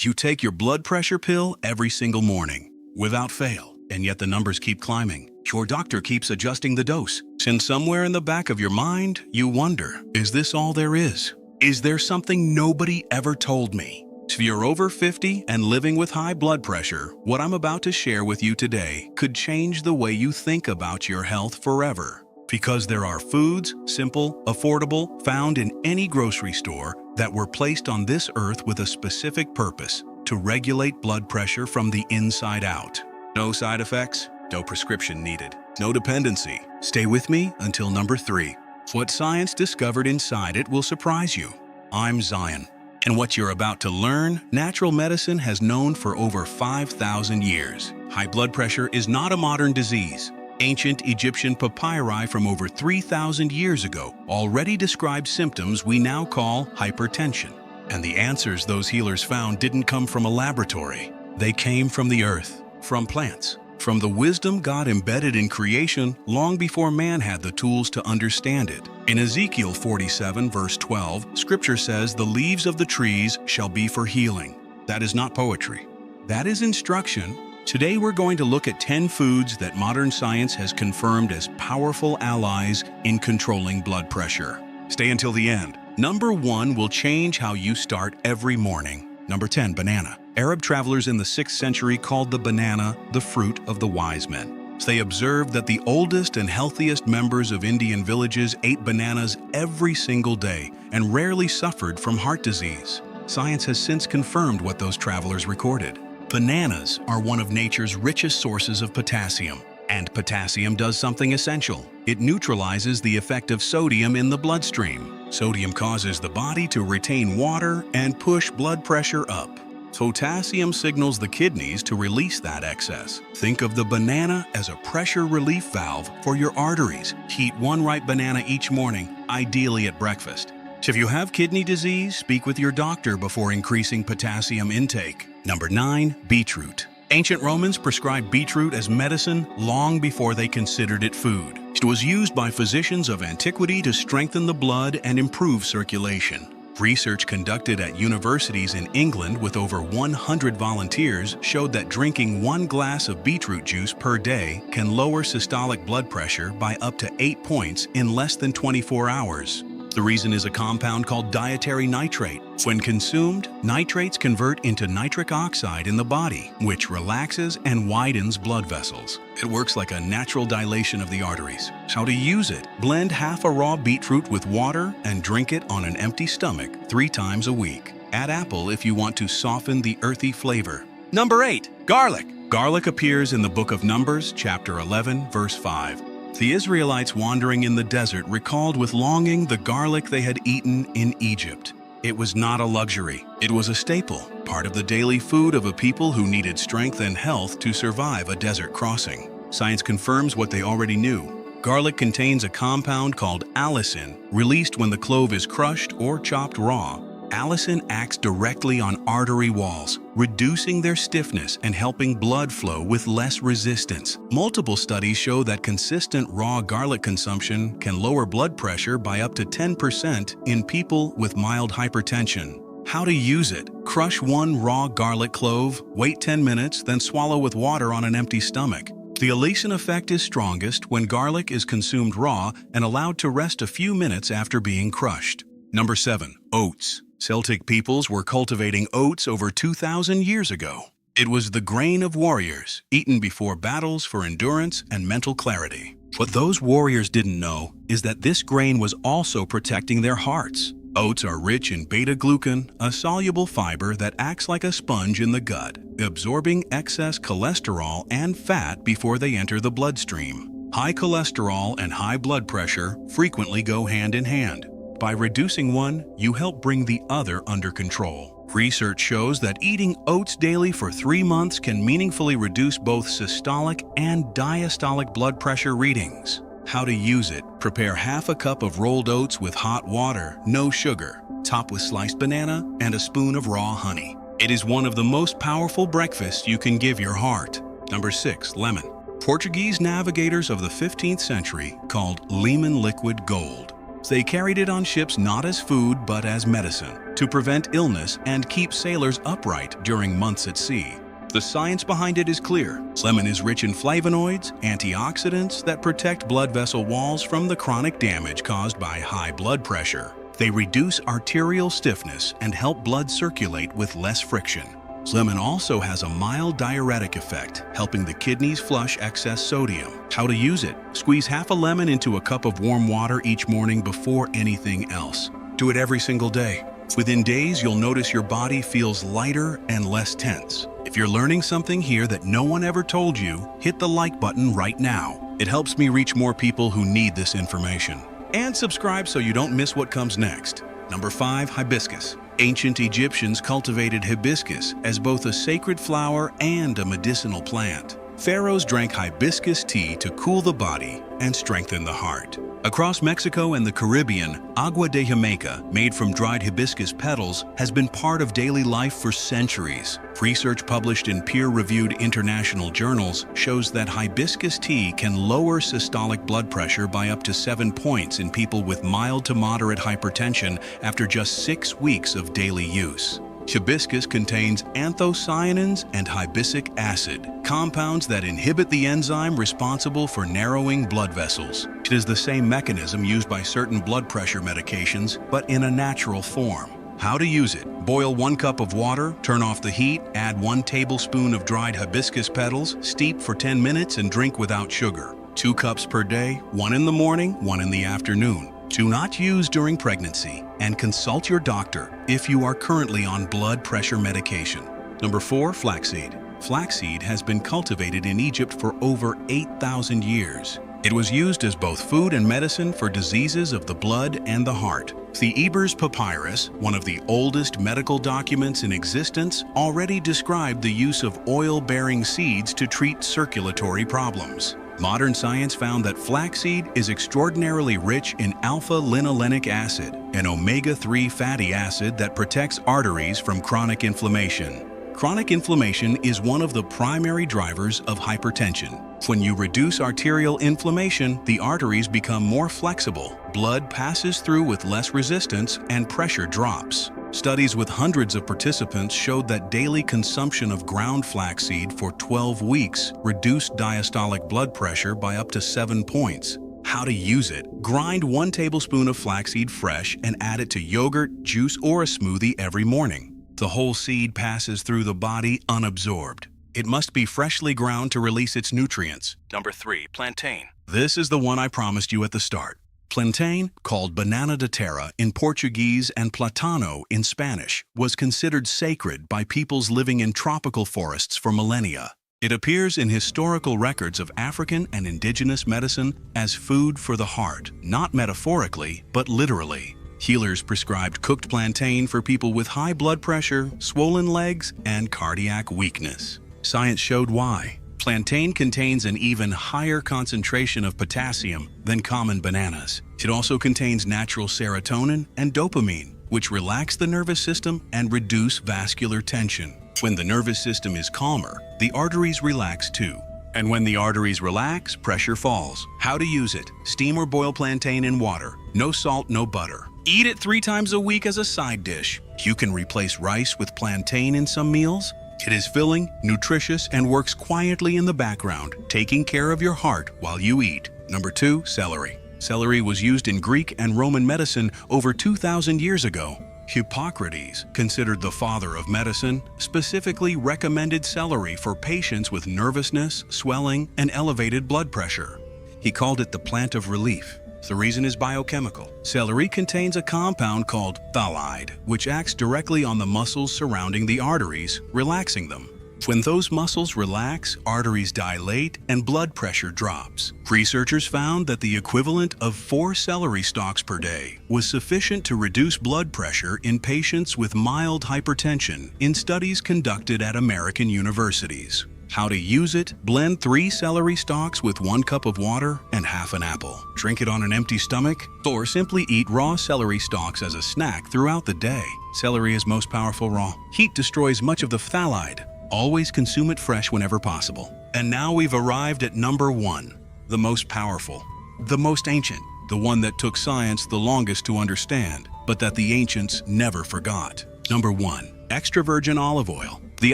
You take your blood pressure pill every single morning, without fail, and yet the numbers keep climbing. Your doctor keeps adjusting the dose, and somewhere in the back of your mind, you wonder, is this all there is? Is there something nobody ever told me? If you're over 50 and living with high blood pressure, what I'm about to share with you today could change the way you think about your health forever. Because there are foods, simple, affordable, found in any grocery store, that were placed on this earth with a specific purpose: to regulate blood pressure from the inside out. No side effects, no prescription needed, no dependency. Stay with me until number 3. What science discovered inside it will surprise you. I'm Zion, and what you're about to learn, natural medicine has known for over 5,000 years. High blood pressure is not a modern disease. Ancient Egyptian papyri from over 3,000 years ago already described symptoms we now call hypertension. And the answers those healers found didn't come from a laboratory. They came from the earth, from plants, from the wisdom God embedded in creation long before man had the tools to understand it. In Ezekiel 47, verse 12, Scripture says, "The leaves of the trees shall be for healing." That is not poetry. That is instruction. Today we're going to look at 10 foods that modern science has confirmed as powerful allies in controlling blood pressure. Stay until the end. Number 1 will change how you start every morning. Number 10, banana. Arab travelers in the 6th century called the banana the fruit of the wise men. They observed that the oldest and healthiest members of Indian villages ate bananas every single day and rarely suffered from heart disease. Science has since confirmed what those travelers recorded. Bananas are one of nature's richest sources of potassium, and potassium does something essential. It neutralizes the effect of sodium in the bloodstream. Sodium causes the body to retain water and push blood pressure up. Potassium signals the kidneys to release that excess. Think of the banana as a pressure relief valve for your arteries. Eat one ripe banana each morning, ideally at breakfast. If you have kidney disease, speak with your doctor before increasing potassium intake. Number 9, beetroot. Ancient Romans prescribed beetroot as medicine long before they considered it food. It was used by physicians of antiquity to strengthen the blood and improve circulation. Research conducted at universities in England with over 100 volunteers showed that drinking 1 glass of beetroot juice per day can lower systolic blood pressure by up to 8 points in less than 24 hours. The reason is a compound called dietary nitrate. When consumed, nitrates convert into nitric oxide in the body, which relaxes and widens blood vessels. It works like a natural dilation of the arteries. How to use it? Blend half a raw beetroot with water and drink it on an empty stomach 3 times a week. Add apple if you want to soften the earthy flavor. Number 8, garlic. Garlic appears in the book of Numbers, chapter 11, verse 5. The Israelites wandering in the desert recalled with longing the garlic they had eaten in Egypt. It was not a luxury. It was a staple, part of the daily food of a people who needed strength and health to survive a desert crossing. Science confirms what they already knew. Garlic contains a compound called allicin, released when the clove is crushed or chopped raw. Allicin acts directly on artery walls, reducing their stiffness and helping blood flow with less resistance. Multiple studies show that consistent raw garlic consumption can lower blood pressure by up to 10% in people with mild hypertension. How to use it? Crush 1 raw garlic clove, wait 10 minutes, then swallow with water on an empty stomach. The allicin effect is strongest when garlic is consumed raw and allowed to rest a few minutes after being crushed. Number 7, oats. Celtic peoples were cultivating oats over 2,000 years ago. It was the grain of warriors, eaten before battles for endurance and mental clarity. What those warriors didn't know is that this grain was also protecting their hearts. Oats are rich in beta-glucan, a soluble fiber that acts like a sponge in the gut, absorbing excess cholesterol and fat before they enter the bloodstream. High cholesterol and high blood pressure frequently go hand in hand. By reducing one, you help bring the other under control. Research shows that eating oats daily for 3 months can meaningfully reduce both systolic and diastolic blood pressure readings. How to use it? Prepare half a cup of rolled oats with hot water, no sugar. Top with sliced banana and a spoon of raw honey. It is one of the most powerful breakfasts you can give your heart. Number 6, lemon. Portuguese navigators of the 15th century called lemon liquid gold. They carried it on ships not as food but as medicine to prevent illness and keep sailors upright during months at sea. The science behind it is clear. Lemon is rich in flavonoids, antioxidants that protect blood vessel walls from the chronic damage caused by high blood pressure. They reduce arterial stiffness and help blood circulate with less friction. Lemon also has a mild diuretic effect, helping the kidneys flush excess sodium. How to use it? Squeeze half a lemon into a cup of warm water each morning before anything else. Do it every single day. Within days, you'll notice your body feels lighter and less tense. If you're learning something here that no one ever told you, hit the like button right now. It helps me reach more people who need this information. And subscribe so you don't miss what comes next. Number 5. Hibiscus. Ancient Egyptians cultivated hibiscus as both a sacred flower and a medicinal plant. Pharaohs drank hibiscus tea to cool the body and strengthen the heart. Across Mexico and the Caribbean, agua de Jamaica, made from dried hibiscus petals, has been part of daily life for centuries. Research published in peer-reviewed international journals shows that hibiscus tea can lower systolic blood pressure by up to 7 points in people with mild to moderate hypertension after just 6 weeks of daily use. Hibiscus contains anthocyanins and hibiscic acid, compounds that inhibit the enzyme responsible for narrowing blood vessels. It is the same mechanism used by certain blood pressure medications, but in a natural form. How to use it? Boil 1 cup of water, turn off the heat, add 1 tablespoon of dried hibiscus petals, steep for 10 minutes and drink without sugar. 2 cups per day, 1 in the morning, 1 in the afternoon. Do not use during pregnancy, and consult your doctor if you are currently on blood pressure medication. Number 4. Flaxseed. Flaxseed has been cultivated in Egypt for over 8,000 years. It was used as both food and medicine for diseases of the blood and the heart. The Ebers Papyrus, one of the oldest medical documents in existence, already described the use of oil-bearing seeds to treat circulatory problems. Modern science found that flaxseed is extraordinarily rich in alpha-linolenic acid, an omega-3 fatty acid that protects arteries from chronic inflammation. Chronic inflammation is one of the primary drivers of hypertension. When you reduce arterial inflammation, the arteries become more flexible, blood passes through with less resistance, and pressure drops. Studies with hundreds of participants showed that daily consumption of ground flaxseed for 12 weeks reduced diastolic blood pressure by up to 7 points. How to use it? Grind 1 tablespoon of flaxseed fresh and add it to yogurt, juice, or a smoothie every morning. The whole seed passes through the body unabsorbed. It must be freshly ground to release its nutrients. Number 3. Plantain. This is the one I promised you at the start. Plantain, called banana de terra in Portuguese and platano in Spanish, was considered sacred by peoples living in tropical forests for millennia. It appears in historical records of African and indigenous medicine as food for the heart, not metaphorically, but literally. Healers prescribed cooked plantain for people with high blood pressure, swollen legs, and cardiac weakness. Science showed why. Plantain contains an even higher concentration of potassium than common bananas. It also contains natural serotonin and dopamine, which relax the nervous system and reduce vascular tension. When the nervous system is calmer, the arteries relax too. And when the arteries relax, pressure falls. How to use it? Steam or boil plantain in water. No salt, no butter. Eat it 3 times a week as a side dish. You can replace rice with plantain in some meals. It is filling, nutritious, and works quietly in the background, taking care of your heart while you eat. Number 2. Celery. Celery was used in Greek and Roman medicine over 2,000 years ago. Hippocrates, considered the father of medicine, specifically recommended celery for patients with nervousness, swelling, and elevated blood pressure. He called it the plant of relief. The reason is biochemical. Celery contains a compound called phthalate, which acts directly on the muscles surrounding the arteries, relaxing them. When those muscles relax, arteries dilate and blood pressure drops. Researchers found that the equivalent of 4 celery stalks per day was sufficient to reduce blood pressure in patients with mild hypertension in studies conducted at American universities. How to use it? Blend 3 celery stalks with 1 cup of water and half an apple. Drink it on an empty stomach, or simply eat raw celery stalks as a snack throughout the day. Celery is most powerful raw. Heat destroys much of the phthalate. Always consume it fresh whenever possible. And now we've arrived at number 1, the most powerful, the most ancient, the one that took science the longest to understand, but that the ancients never forgot. Number 1. Extra virgin olive oil. The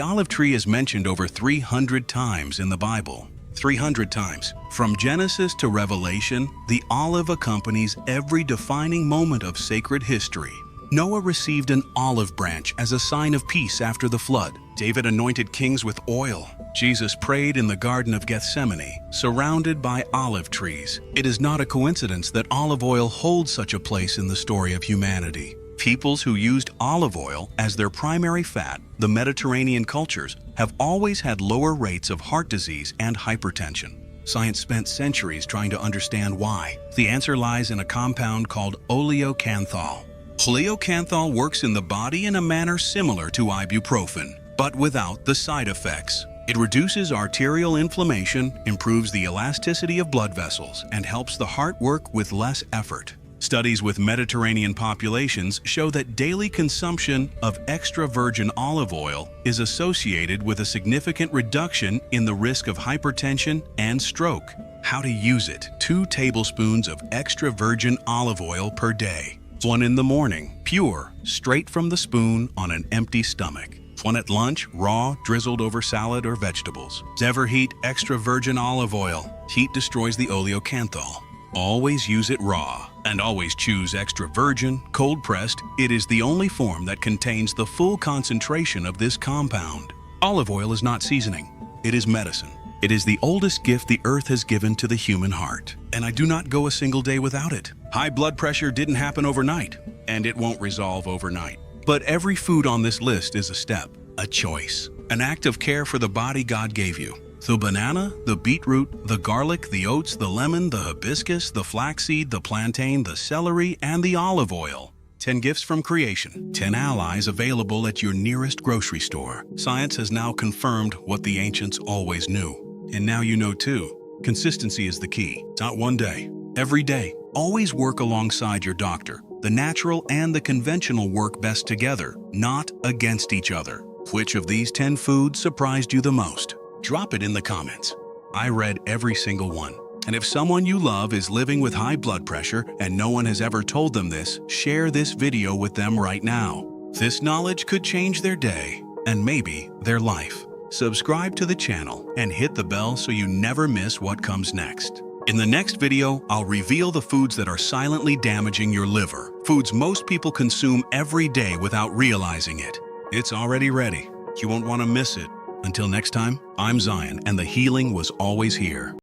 olive tree is mentioned over 300 times in the Bible. 300 times. From Genesis to Revelation, the olive accompanies every defining moment of sacred history. Noah received an olive branch as a sign of peace after the flood. David anointed kings with oil. Jesus prayed in the Garden of Gethsemane, surrounded by olive trees. It is not a coincidence that olive oil holds such a place in the story of humanity. Peoples who used olive oil as their primary fat, the Mediterranean cultures, have always had lower rates of heart disease and hypertension. Science spent centuries trying to understand why. The answer lies in a compound called oleocanthal. Oleocanthal works in the body in a manner similar to ibuprofen, but without the side effects. It reduces arterial inflammation, improves the elasticity of blood vessels, and helps the heart work with less effort. Studies with Mediterranean populations show that daily consumption of extra virgin olive oil is associated with a significant reduction in the risk of hypertension and stroke. How to use it: 2 tablespoons of extra virgin olive oil per day. 1 in the morning, pure, straight from the spoon on an empty stomach. 1 at lunch, raw, drizzled over salad or vegetables. Never heat extra virgin olive oil. Heat destroys the oleocanthal. Always use it raw, and always choose extra virgin, cold-pressed. It is the only form that contains the full concentration of this compound. Olive oil is not seasoning. It is medicine. It is the oldest gift the earth has given to the human heart, and I do not go a single day without it. High blood pressure didn't happen overnight, and it won't resolve overnight. But every food on this list is a step, a choice, an act of care for the body God gave you. The banana, the beetroot, the garlic, the oats, the lemon, the hibiscus, the flaxseed, the plantain, the celery, and the olive oil. 10 gifts from creation, 10 allies available at your nearest grocery store. Science has now confirmed what the ancients always knew. And now you know too. Consistency is the key. Not one day, every day. Always work alongside your doctor. The natural and the conventional work best together, not against each other. Which of these 10 foods surprised you the most? Drop it in the comments. I read every single one. And if someone you love is living with high blood pressure and no one has ever told them this, share this video with them right now. This knowledge could change their day and maybe their life. Subscribe to the channel and hit the bell so you never miss what comes next. In the next video, I'll reveal the foods that are silently damaging your liver. Foods most people consume every day without realizing it. It's already ready. You won't want to miss it. Until next time, I'm Zion, and the healing was always here.